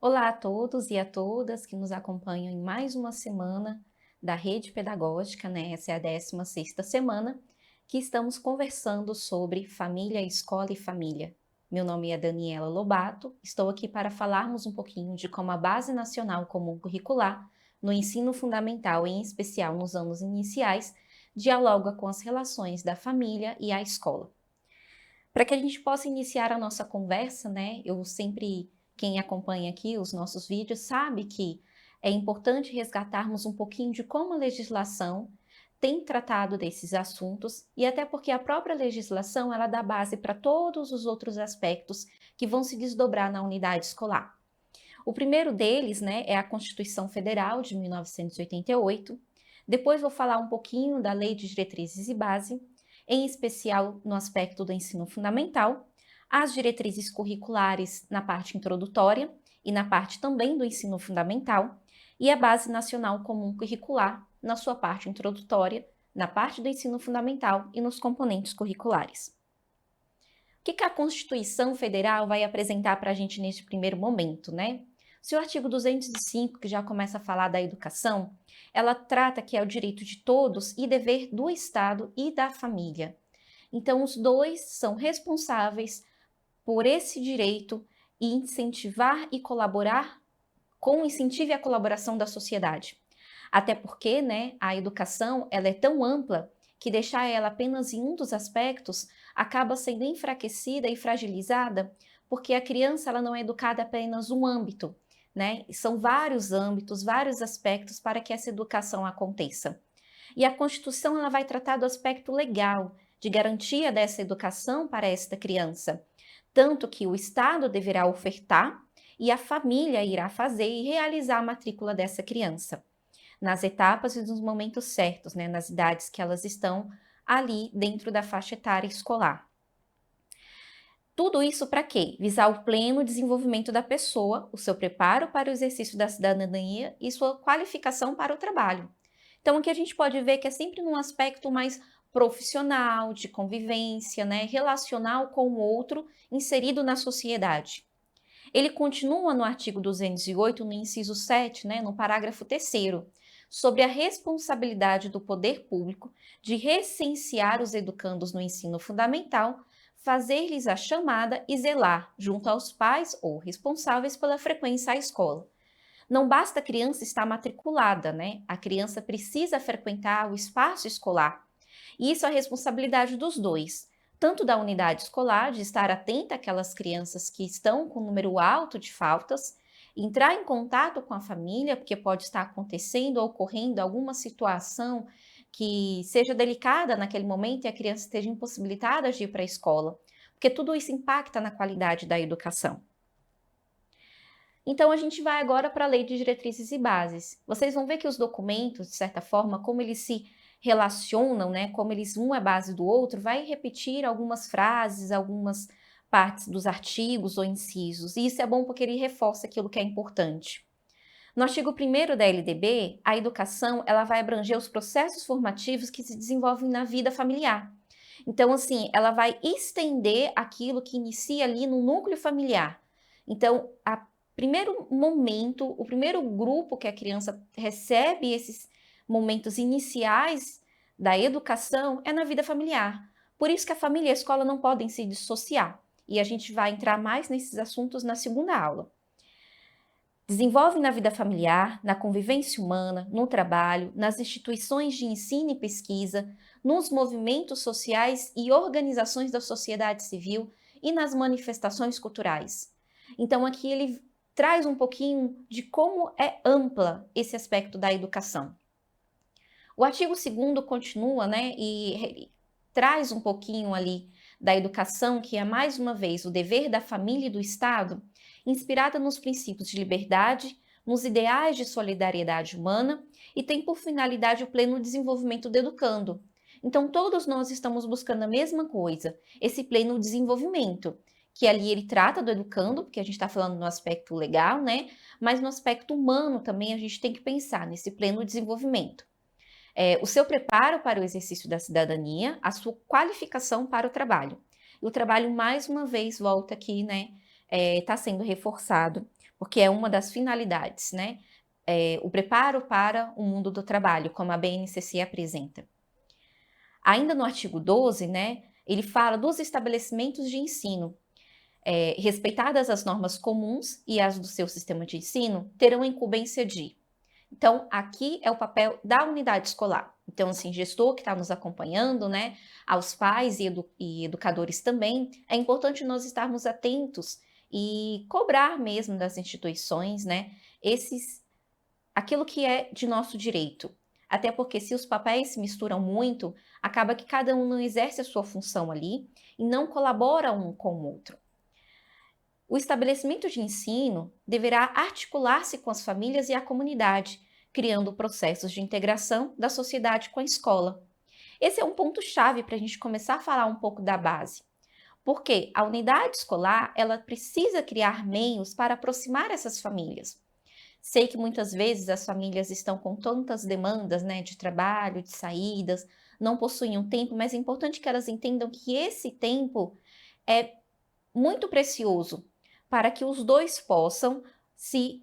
Olá a todos e a todas que nos acompanham em mais uma semana da Rede Pedagógica, né? Essa é a 16ª semana que estamos conversando sobre família, escola e família. Meu nome é Daniela Lobato, estou aqui para falarmos um pouquinho de como a Base Nacional Comum Curricular, no ensino fundamental, em especial nos anos iniciais, dialoga com as relações da família e a escola. Para que a gente possa iniciar a nossa conversa, né? Quem acompanha aqui os nossos vídeos sabe que é importante resgatarmos um pouquinho de como a legislação tem tratado desses assuntos e até porque a própria legislação ela dá base para todos os outros aspectos que vão se desdobrar na unidade escolar. O primeiro deles, né, é a Constituição Federal de 1988. Depois vou falar um pouquinho da Lei de Diretrizes e Base, em especial no aspecto do ensino fundamental, as diretrizes curriculares na parte introdutória e na parte também do ensino fundamental, e a Base Nacional Comum Curricular na sua parte introdutória, na parte do ensino fundamental e nos componentes curriculares. O que a Constituição Federal vai apresentar para a gente neste primeiro momento, né? O seu artigo 205, que já começa a falar da educação, ela trata que é o direito de todos e dever do Estado e da família. Então, os dois são responsáveis por esse direito e incentivar e colaborar com o incentivo e a colaboração da sociedade. Até porque, né, a educação ela é tão ampla que deixar ela apenas em um dos aspectos acaba sendo enfraquecida e fragilizada, porque a criança ela não é educada apenas um âmbito, né? São vários âmbitos, vários aspectos para que essa educação aconteça. E a Constituição ela vai tratar do aspecto legal, de garantia dessa educação para esta criança, tanto que o Estado deverá ofertar e a família irá fazer e realizar a matrícula dessa criança nas etapas e nos momentos certos, né, nas idades que elas estão ali dentro da faixa etária escolar. Tudo isso para quê? Visar o pleno desenvolvimento da pessoa, o seu preparo para o exercício da cidadania e sua qualificação para o trabalho. Então, aqui a gente pode ver que é sempre num aspecto mais profissional, de convivência, né, relacional com o outro, inserido na sociedade. Ele continua no artigo 208, no inciso 7, né, no parágrafo 3º, sobre a responsabilidade do poder público de recensear os educandos no ensino fundamental, fazer-lhes a chamada e zelar, junto aos pais ou responsáveis pela frequência à escola. Não basta a criança estar matriculada, né? A criança precisa frequentar o espaço escolar. E isso é a responsabilidade dos dois, tanto da unidade escolar, de estar atenta àquelas crianças que estão com um número alto de faltas, entrar em contato com a família, porque pode estar acontecendo ou ocorrendo alguma situação que seja delicada naquele momento e a criança esteja impossibilitada de ir para a escola, porque tudo isso impacta na qualidade da educação. Então, a gente vai agora para a Lei de Diretrizes e Bases. Vocês vão ver que os documentos, de certa forma, como eles se relacionam, né, como eles um é base do outro, vai repetir algumas frases, algumas partes dos artigos ou incisos. E isso é bom porque ele reforça aquilo que é importante. No artigo 1º da LDB, a educação ela vai abranger os processos formativos que se desenvolvem na vida familiar. Então, assim, ela vai estender aquilo que inicia ali no núcleo familiar. Então, primeiro momento, o primeiro grupo que a criança recebe esses momentos iniciais da educação é na vida familiar. Por isso que a família e a escola não podem se dissociar. E a gente vai entrar mais nesses assuntos na segunda aula. Desenvolve na vida familiar, na convivência humana, no trabalho, nas instituições de ensino e pesquisa, nos movimentos sociais e organizações da sociedade civil e nas manifestações culturais. Então, aqui ele traz um pouquinho de como é ampla esse aspecto da educação. O artigo 2º continua, né, e traz um pouquinho ali da educação, que é mais uma vez o dever da família e do Estado, inspirada nos princípios de liberdade, nos ideais de solidariedade humana e tem por finalidade o pleno desenvolvimento do educando. Então, todos nós estamos buscando a mesma coisa, esse pleno desenvolvimento, que ali ele trata do educando, porque a gente está falando no aspecto legal, né? Mas no aspecto humano também a gente tem que pensar nesse pleno desenvolvimento. O seu preparo para o exercício da cidadania, a sua qualificação para o trabalho. E o trabalho, mais uma vez, volta aqui, né, está sendo reforçado, porque é uma das finalidades, né? O preparo para o mundo do trabalho, como a BNCC apresenta. Ainda no artigo 12, né, ele fala dos estabelecimentos de ensino. Respeitadas as normas comuns e as do seu sistema de ensino, terão incumbência de. Então, aqui é o papel da unidade escolar. Então, assim, gestor que está nos acompanhando, né, aos pais e educadores também, é importante nós estarmos atentos e cobrar mesmo das instituições, né, aquilo que é de nosso direito. Até porque se os papéis se misturam muito, acaba que cada um não exerce a sua função ali e não colabora um com o outro. O estabelecimento de ensino deverá articular-se com as famílias e a comunidade, criando processos de integração da sociedade com a escola. Esse é um ponto-chave para a gente começar a falar um pouco da base. Porque a unidade escolar, ela precisa criar meios para aproximar essas famílias. Sei que muitas vezes as famílias estão com tantas demandas, né, de trabalho, de saídas, não possuem um tempo, mas é importante que elas entendam que esse tempo é muito precioso para que os dois possam se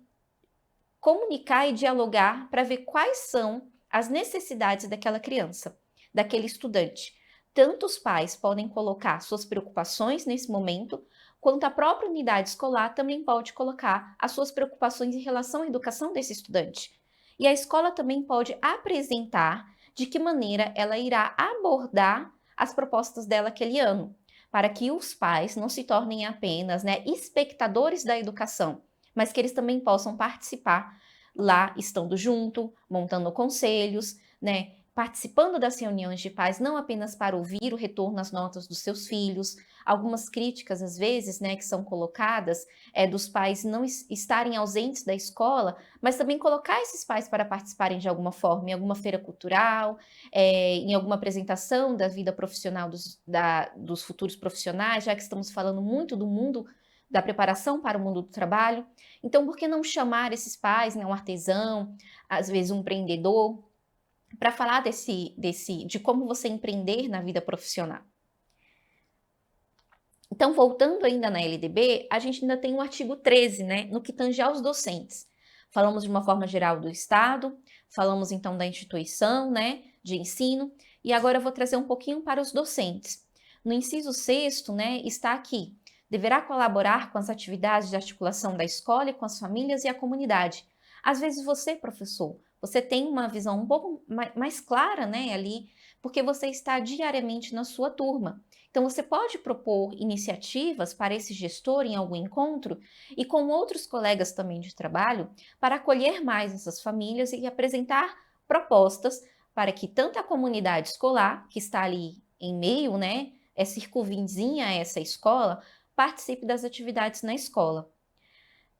comunicar e dialogar para ver quais são as necessidades daquela criança, daquele estudante. Tanto os pais podem colocar suas preocupações nesse momento, quanto a própria unidade escolar também pode colocar as suas preocupações em relação à educação desse estudante. E a escola também pode apresentar de que maneira ela irá abordar as propostas dela aquele ano, para que os pais não se tornem apenas, né, espectadores da educação, mas que eles também possam participar lá, estando junto, montando conselhos, né, participando das reuniões de pais, não apenas para ouvir o retorno às notas dos seus filhos, algumas críticas às vezes, né, que são colocadas, dos pais não estarem ausentes da escola, mas também colocar esses pais para participarem de alguma forma, em alguma feira cultural, em alguma apresentação da vida profissional dos futuros profissionais, já que estamos falando muito do mundo da preparação para o mundo do trabalho. Então, por que não chamar esses pais, né, um artesão, às vezes um empreendedor, para falar de como você empreender na vida profissional? Então, voltando ainda na LDB, a gente ainda tem o artigo 13, né, no que tange aos docentes. Falamos de uma forma geral do Estado, falamos então da instituição, né, de ensino, e agora eu vou trazer um pouquinho para os docentes. No inciso 6º, né, está aqui: deverá colaborar com as atividades de articulação da escola e com as famílias e a comunidade. Às vezes você, professor, você tem uma visão um pouco mais clara, né, ali, porque você está diariamente na sua turma. Então, você pode propor iniciativas para esse gestor em algum encontro e com outros colegas também de trabalho para acolher mais essas famílias e apresentar propostas para que tanto a comunidade escolar, que está ali em meio, né, é circunvizinha a essa escola, participe das atividades na escola.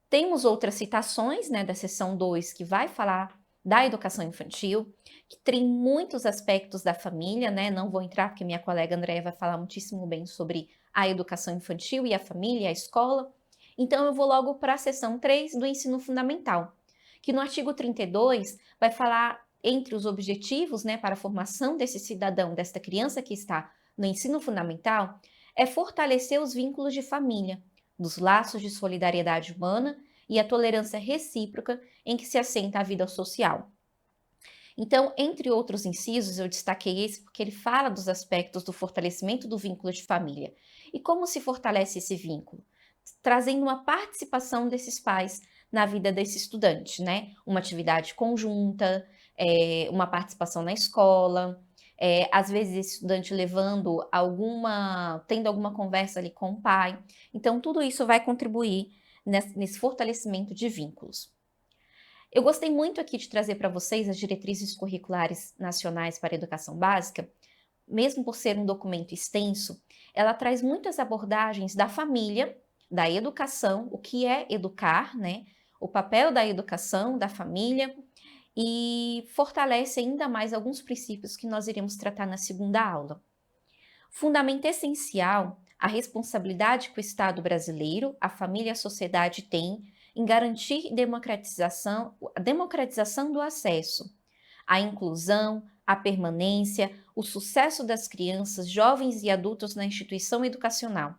Temos outras citações, né, da seção 2, que vai falar da educação infantil, que tem muitos aspectos da família, né? Não vou entrar porque minha colega Andréia vai falar muitíssimo bem sobre a educação infantil e a família, a escola. Então eu vou logo para a seção 3 do ensino fundamental, que no artigo 32 vai falar entre os objetivos, né, para a formação desse cidadão, desta criança que está no ensino fundamental, é fortalecer os vínculos de família, dos laços de solidariedade humana e a tolerância recíproca em que se assenta a vida social. Então, entre outros incisos, eu destaquei esse porque ele fala dos aspectos do fortalecimento do vínculo de família. E como se fortalece esse vínculo? Trazendo uma participação desses pais na vida desse estudante, né? Uma atividade conjunta, uma participação na escola, às vezes esse estudante tendo alguma conversa ali com o pai. Então, tudo isso vai contribuir nesse fortalecimento de vínculos. Eu gostei muito aqui de trazer para vocês as diretrizes curriculares nacionais para a educação básica. Mesmo por ser um documento extenso, ela traz muitas abordagens da família, da educação, o que é educar, né? O papel da educação, da família, e fortalece ainda mais alguns princípios que nós iremos tratar na segunda aula. Fundamento essencial, a responsabilidade que o Estado brasileiro, a família e a sociedade têm em garantir a democratização do acesso, a inclusão, a permanência, o sucesso das crianças, jovens e adultos na instituição educacional,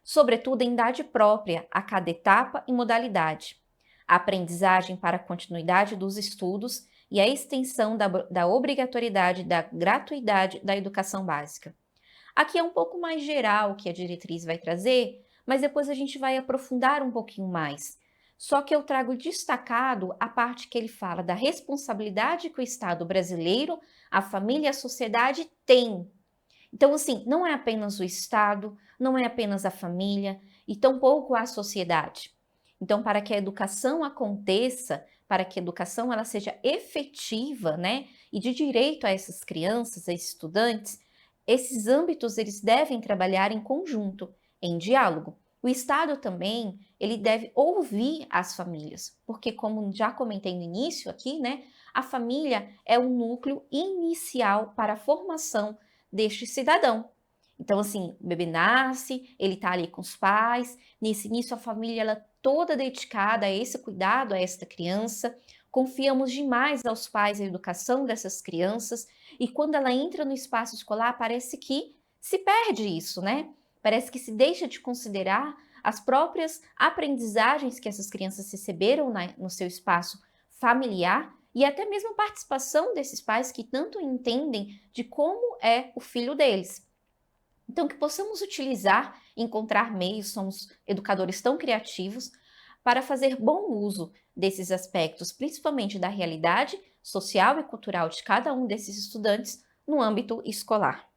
sobretudo em idade própria a cada etapa e modalidade. A aprendizagem para a continuidade dos estudos e a extensão da obrigatoriedade da gratuidade da educação básica. Aqui é um pouco mais geral o que a diretriz vai trazer, mas depois a gente vai aprofundar um pouquinho mais. Só que eu trago destacado a parte que ele fala da responsabilidade que o Estado brasileiro, a família e a sociedade têm. Então, assim, não é apenas o Estado, não é apenas a família e tampouco a sociedade. Então, para que a educação aconteça, para que a educação ela seja efetiva, né, e de direito a essas crianças, a esses estudantes, esses âmbitos eles devem trabalhar em conjunto, em diálogo. O Estado também, ele deve ouvir as famílias, porque como já comentei no início aqui, né, a família é o núcleo inicial para a formação deste cidadão. Então, assim, o bebê nasce, ele tá ali com os pais, nesse início a família ela é toda dedicada a esse cuidado a esta criança, confiamos demais aos pais a educação dessas crianças, e quando ela entra no espaço escolar, parece que se perde isso, né? Parece que se deixa de considerar as próprias aprendizagens que essas crianças receberam no seu espaço familiar e até mesmo a participação desses pais que tanto entendem de como é o filho deles. Então, que possamos utilizar, encontrar meios, somos educadores tão criativos, para fazer bom uso desses aspectos, principalmente da realidade social e cultural de cada um desses estudantes no âmbito escolar.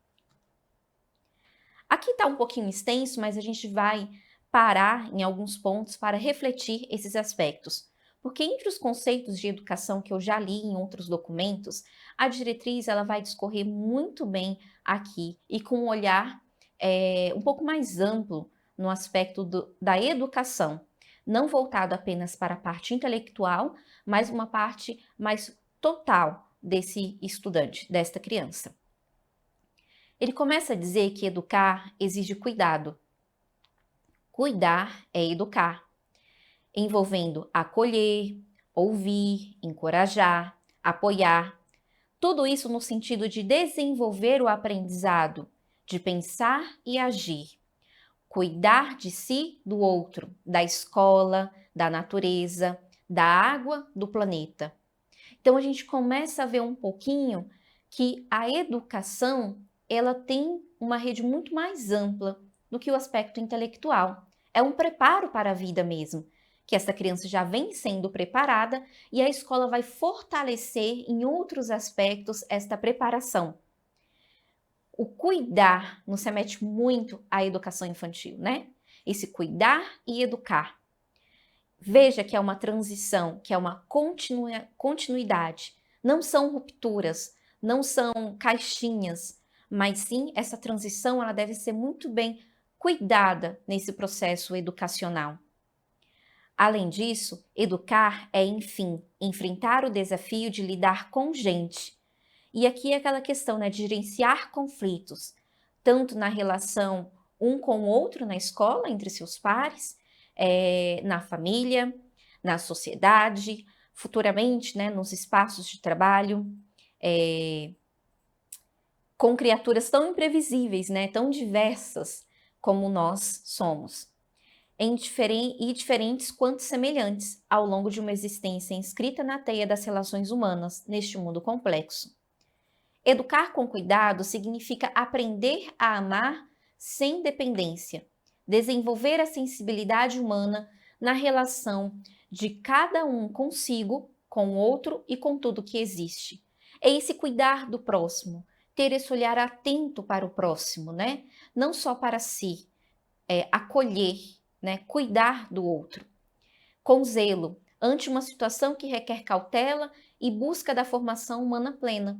Aqui está um pouquinho extenso, mas a gente vai parar em alguns pontos para refletir esses aspectos. Porque entre os conceitos de educação que eu já li em outros documentos, a diretriz ela vai discorrer muito bem aqui e com um olhar um pouco mais amplo no aspecto da educação, não voltado apenas para a parte intelectual, mas uma parte mais total desse estudante, desta criança. Ele começa a dizer que educar exige cuidado. Cuidar é educar, envolvendo acolher, ouvir, encorajar, apoiar. Tudo isso no sentido de desenvolver o aprendizado, de pensar e agir. Cuidar de si, do outro, da escola, da natureza, da água, do planeta. Então a gente começa a ver um pouquinho que a educação ela tem uma rede muito mais ampla do que o aspecto intelectual. É um preparo para a vida mesmo, que essa criança já vem sendo preparada e a escola vai fortalecer em outros aspectos esta preparação. O cuidar nos remete muito à educação infantil, né? Esse cuidar e educar. Veja que é uma transição, que é uma continuidade. Não são rupturas, não são caixinhas, mas sim essa transição ela deve ser muito bem cuidada nesse processo educacional. Além disso, educar é, enfim, enfrentar o desafio de lidar com gente. E aqui é aquela questão, né, de gerenciar conflitos, tanto na relação um com o outro na escola, entre seus pares, na família, na sociedade, futuramente, né, nos espaços de trabalho, com criaturas tão imprevisíveis, né, tão diversas como nós somos, e diferentes quanto semelhantes ao longo de uma existência inscrita na teia das relações humanas neste mundo complexo. Educar com cuidado significa aprender a amar sem dependência, desenvolver a sensibilidade humana na relação de cada um consigo, com o outro e com tudo que existe. É esse cuidar do próximo, ter esse olhar atento para o próximo, né? Não só para si, acolher, né? Cuidar do outro, com zelo, ante uma situação que requer cautela e busca da formação humana plena.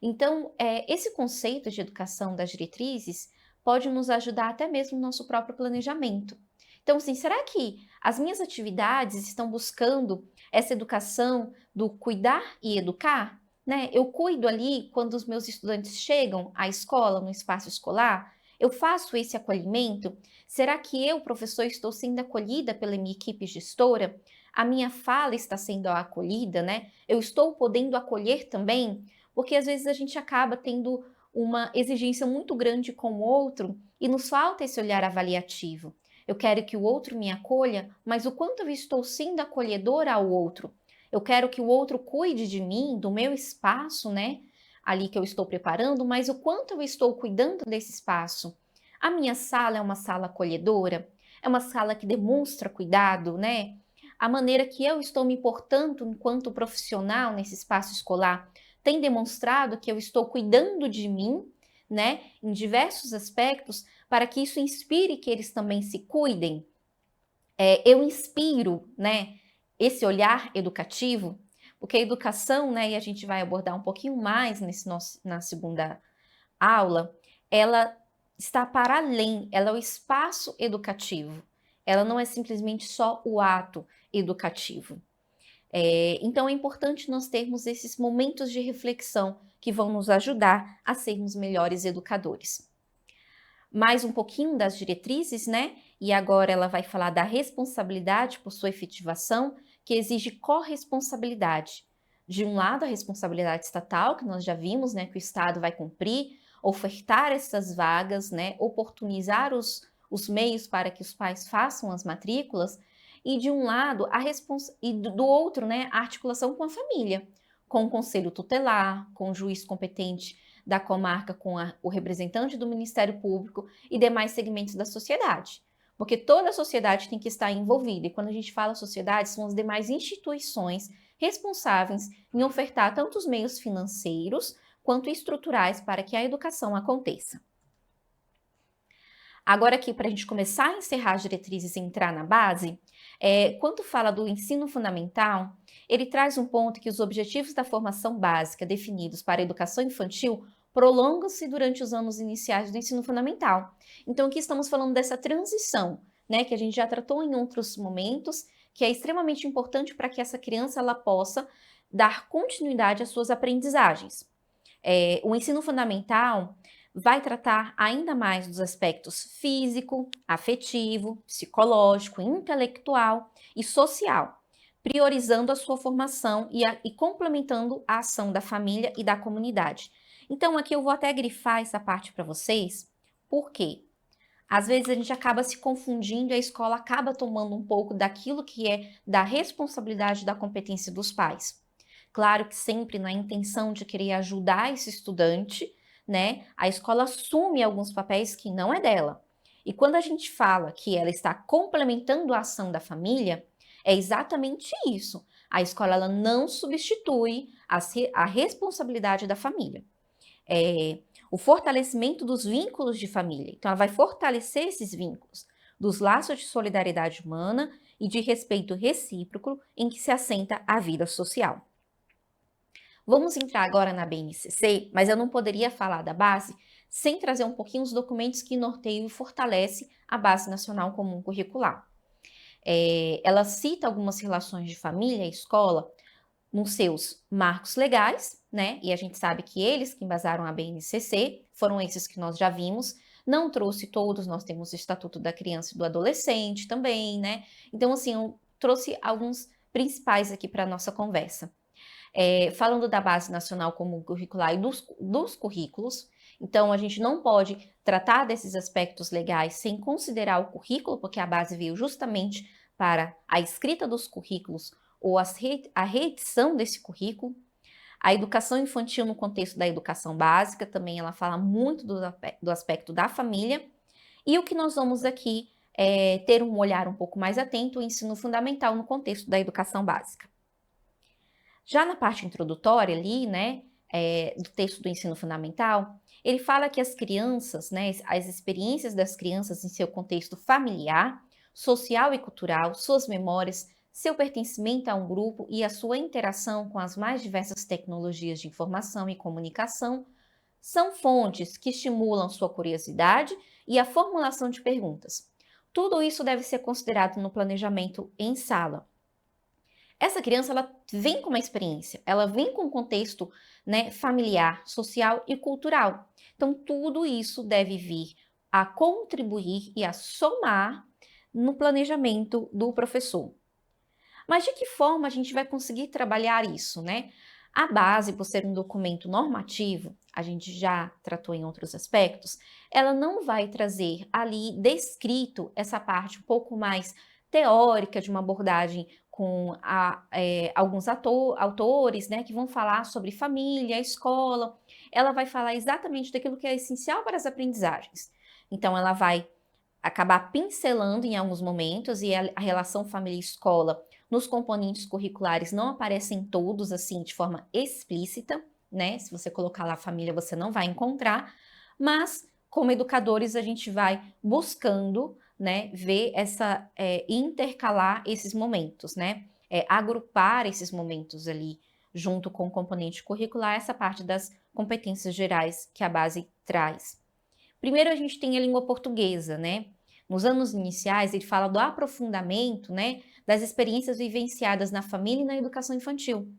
Então, esse conceito de educação das diretrizes pode nos ajudar até mesmo no nosso próprio planejamento. Então, assim, será que as minhas atividades estão buscando essa educação do cuidar e educar? Né? Eu cuido ali quando os meus estudantes chegam à escola, no espaço escolar? Eu faço esse acolhimento? Será que eu, professor, estou sendo acolhida pela minha equipe gestora? A minha fala está sendo acolhida, né? Eu estou podendo acolher também? Porque às vezes a gente acaba tendo uma exigência muito grande com o outro e nos falta esse olhar avaliativo. Eu quero que o outro me acolha, mas o quanto eu estou sendo acolhedora ao outro? Eu quero que o outro cuide de mim, do meu espaço, né? Ali que eu estou preparando, mas o quanto eu estou cuidando desse espaço? A minha sala é uma sala acolhedora? É uma sala que demonstra cuidado, né? A maneira que eu estou me portando enquanto profissional nesse espaço escolar tem demonstrado que eu estou cuidando de mim, né, em diversos aspectos, para que isso inspire que eles também se cuidem. Eu inspiro, né, esse olhar educativo, porque a educação, né, e a gente vai abordar um pouquinho mais na segunda aula, ela está para além, ela é o espaço educativo. Ela não é simplesmente só o ato educativo. Então é importante nós termos esses momentos de reflexão que vão nos ajudar a sermos melhores educadores. Mais um pouquinho das diretrizes, né? E agora ela vai falar da responsabilidade por sua efetivação, que exige corresponsabilidade. De um lado, a responsabilidade estatal, que nós já vimos, né, que o Estado vai cumprir, ofertar essas vagas, né, oportunizar os meios para que os pais façam as matrículas, e de um lado, e do outro, né, a articulação com a família, com o conselho tutelar, com o juiz competente da comarca, com o representante do Ministério Público e demais segmentos da sociedade. Porque toda a sociedade tem que estar envolvida, e quando a gente fala sociedade, são as demais instituições responsáveis em ofertar tanto os meios financeiros quanto estruturais para que a educação aconteça. Agora aqui, para a gente começar a encerrar as diretrizes e entrar na base, quando fala do ensino fundamental, ele traz um ponto que os objetivos da formação básica definidos para a educação infantil prolongam-se durante os anos iniciais do ensino fundamental. Então, aqui estamos falando dessa transição, né, que a gente já tratou em outros momentos, que é extremamente importante para que essa criança ela possa dar continuidade às suas aprendizagens. O ensino fundamental vai tratar ainda mais dos aspectos físico, afetivo, psicológico, intelectual e social, priorizando a sua formação e complementando a ação da família e da comunidade. Então, aqui eu vou até grifar essa parte para vocês, porque às vezes a gente acaba se confundindo e a escola acaba tomando um pouco daquilo que é da responsabilidade da competência dos pais. Claro que sempre na intenção de querer ajudar esse estudante, né, a escola assume alguns papéis que não é dela. E quando a gente fala que ela está complementando a ação da família, é exatamente isso. A escola ela não substitui a responsabilidade da família. O fortalecimento dos vínculos de família. Então, ela vai fortalecer esses vínculos, dos laços de solidariedade humana e de respeito recíproco em que se assenta a vida social. Vamos entrar agora na BNCC, mas eu não poderia falar da base sem trazer um pouquinho os documentos que norteiam e fortalecem a Base Nacional Comum Curricular. Ela cita algumas relações de família e escola nos seus marcos legais, né? E a gente sabe que eles que embasaram a BNCC foram esses que nós já vimos. Não trouxe todos, nós temos o Estatuto da Criança e do Adolescente também, né? Então, assim, eu trouxe alguns principais aqui para a nossa conversa. Falando da Base Nacional Comum Curricular e dos currículos, então a gente não pode tratar desses aspectos legais sem considerar o currículo, porque a base veio justamente para a escrita dos currículos ou a reedição desse currículo. A educação infantil no contexto da educação básica, também ela fala muito do aspecto da família. E o que nós vamos aqui ter um olhar um pouco mais atento, o ensino fundamental no contexto da educação básica. Já na parte introdutória ali, né, do texto do ensino fundamental, ele fala que as crianças, né, as experiências das crianças em seu contexto familiar, social e cultural, suas memórias, seu pertencimento a um grupo e a sua interação com as mais diversas tecnologias de informação e comunicação são fontes que estimulam sua curiosidade e a formulação de perguntas. Tudo isso deve ser considerado no planejamento em sala. Essa criança, ela vem com uma experiência, ela vem com um contexto, né, familiar, social e cultural. Então, tudo isso deve vir a contribuir e a somar no planejamento do professor. Mas de que forma a gente vai conseguir trabalhar isso, né? A base, por ser um documento normativo, a gente já tratou em outros aspectos, ela não vai trazer ali descrito essa parte um pouco mais teórica de uma abordagem com alguns autores, né, que vão falar sobre família, escola. Ela vai falar exatamente daquilo que é essencial para as aprendizagens. Então, ela vai acabar pincelando em alguns momentos, e a relação família-escola nos componentes curriculares não aparecem todos assim de forma explícita, né? Se você colocar lá família, você não vai encontrar, mas como educadores a gente vai buscando, né, ver intercalar esses momentos, né? Agrupar esses momentos ali junto com o componente curricular, essa parte das competências gerais que a base traz. Primeiro a gente tem a língua portuguesa, né? Nos anos iniciais ele fala do aprofundamento, né, das experiências vivenciadas na família e na educação infantil.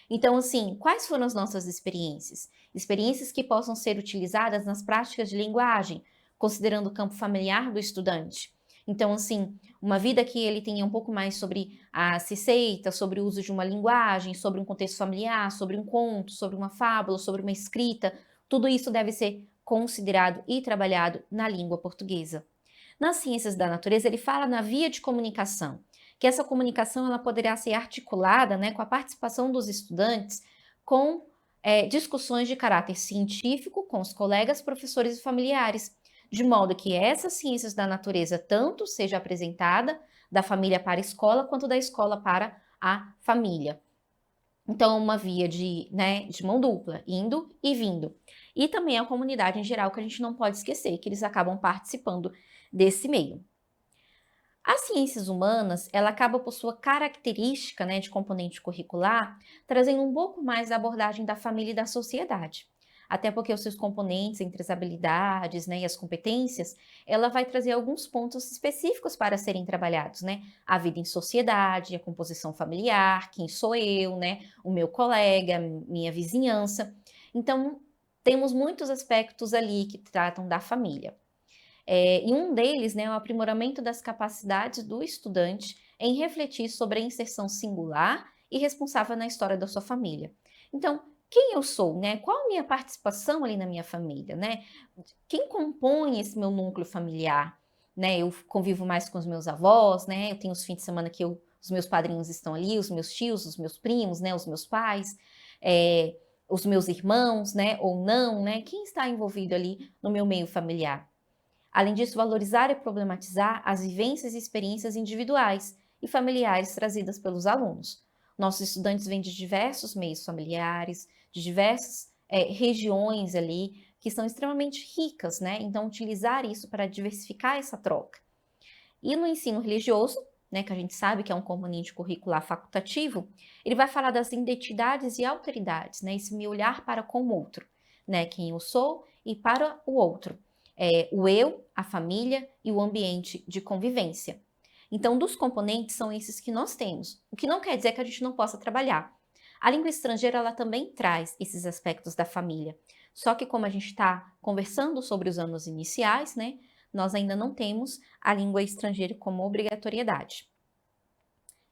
Então, assim, quais foram as nossas experiências? Experiências que possam ser utilizadas nas práticas de linguagem, considerando o campo familiar do estudante. Então, assim, uma vida que ele tenha um pouco mais sobre as receitas, sobre o uso de uma linguagem, sobre um contexto familiar, sobre um conto, sobre uma fábula, sobre uma escrita, tudo isso deve ser considerado e trabalhado na língua portuguesa. Nas ciências da natureza, ele fala na via de comunicação, que essa comunicação ela poderá ser articulada, né, com a participação dos estudantes com discussões de caráter científico com os colegas, professores e familiares, de modo que essas ciências da natureza tanto seja apresentada da família para a escola, quanto da escola para a família. Então, uma via de mão dupla, indo e vindo. E também a comunidade em geral, que a gente não pode esquecer, que eles acabam participando desse meio. As ciências humanas, ela acaba por sua característica, né, de componente curricular, trazendo um pouco mais a abordagem da família e da sociedade. Até porque os seus componentes, entre as habilidades, né, e as competências, ela vai trazer alguns pontos específicos para serem trabalhados, né? A vida em sociedade, a composição familiar, quem sou eu, né? O meu colega, minha vizinhança. Então, temos muitos aspectos ali que tratam da família. E um deles, né, é o aprimoramento das capacidades do estudante em refletir sobre a inserção singular e responsável na história da sua família. Então, quem eu sou, né? Qual a minha participação ali na minha família, né? Quem compõe esse meu núcleo familiar, né? Eu convivo mais com os meus avós, né? Eu tenho os fins de semana que os meus padrinhos estão ali, os meus tios, os meus primos, né? Os meus pais, os meus irmãos, né? Ou não, né? Quem está envolvido ali no meu meio familiar? Além disso, valorizar e problematizar as vivências e experiências individuais e familiares trazidas pelos alunos. Nossos estudantes vêm de diversos meios familiares, de diversas regiões ali, que são extremamente ricas, né? Então, utilizar isso para diversificar essa troca. E no ensino religioso, né, que a gente sabe que é um componente curricular facultativo, ele vai falar das identidades e alteridades, né? Esse meu olhar para com o outro, né? Quem eu sou e para o outro. O eu, a família e o ambiente de convivência. Então, dos componentes são esses que nós temos, o que não quer dizer que a gente não possa trabalhar. A língua estrangeira, ela também traz esses aspectos da família, só que como a gente está conversando sobre os anos iniciais, né, nós ainda não temos a língua estrangeira como obrigatoriedade.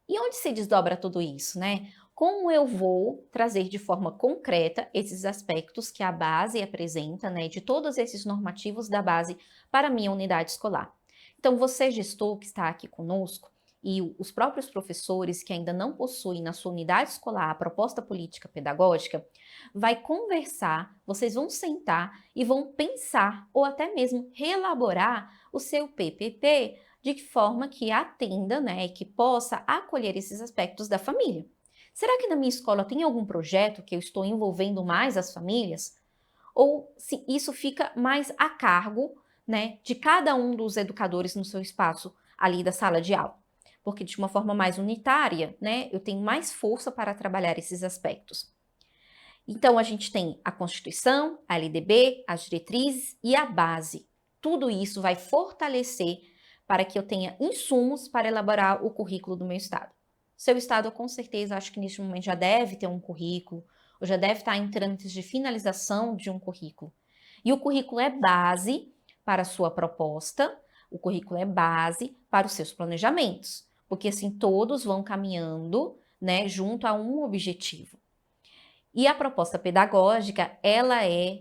E onde se desdobra tudo isso, né? Como eu vou trazer de forma concreta esses aspectos que a base apresenta, né, de todos esses normativos da base para a minha unidade escolar? Então, você, gestor que está aqui conosco, e os próprios professores que ainda não possuem na sua unidade escolar a proposta política pedagógica, vai conversar, vocês vão sentar e vão pensar ou até mesmo reelaborar o seu PPP de forma que atenda, né, que possa acolher esses aspectos da família. Será que na minha escola tem algum projeto que eu estou envolvendo mais as famílias? Ou se isso fica mais a cargo, né, de cada um dos educadores no seu espaço ali da sala de aula? Porque de uma forma mais unitária, né, eu tenho mais força para trabalhar esses aspectos. Então, a gente tem a Constituição, a LDB, as diretrizes e a base. Tudo isso vai fortalecer para que eu tenha insumos para elaborar o currículo do meu estado. Seu estado, eu com certeza, acho que neste momento já deve ter um currículo, ou já deve estar em trâmites de finalização de um currículo. E o currículo é base para a sua proposta, o currículo é base para os seus planejamentos, porque assim todos vão caminhando, né, junto a um objetivo. E a proposta pedagógica, ela é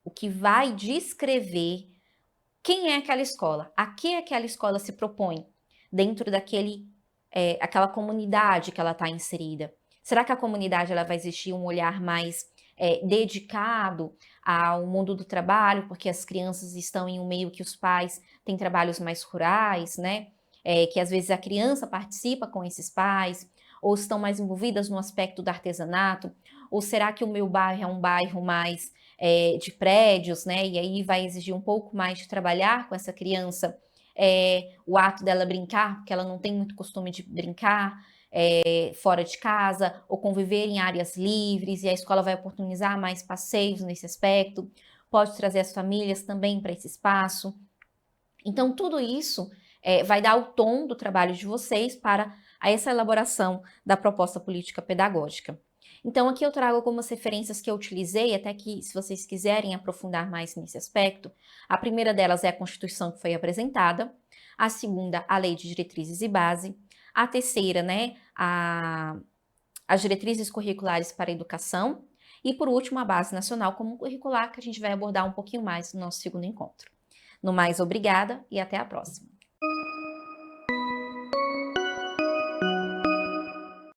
o que vai descrever quem é aquela escola, a que aquela escola se propõe dentro aquela comunidade que ela está inserida. Será que a comunidade ela vai existir um olhar mais dedicado ao mundo do trabalho, porque as crianças estão em um meio que os pais têm trabalhos mais rurais, né? Que às vezes a criança participa com esses pais, ou estão mais envolvidas no aspecto do artesanato, ou será que o meu bairro é um bairro mais de prédios, né? E aí vai exigir um pouco mais de trabalhar com essa criança o ato dela brincar, porque ela não tem muito costume de brincar fora de casa, ou conviver em áreas livres, e a escola vai oportunizar mais passeios nesse aspecto, pode trazer as famílias também para esse espaço. Então, tudo isso vai dar o tom do trabalho de vocês para essa elaboração da proposta política pedagógica. Então, aqui eu trago algumas referências que eu utilizei, até que, se vocês quiserem aprofundar mais nesse aspecto, a primeira delas é a Constituição que foi apresentada, a segunda, a Lei de Diretrizes e Base, a terceira, né, as diretrizes curriculares para a educação, e por último, a Base Nacional Comum Curricular, que a gente vai abordar um pouquinho mais no nosso segundo encontro. No mais, obrigada e até a próxima.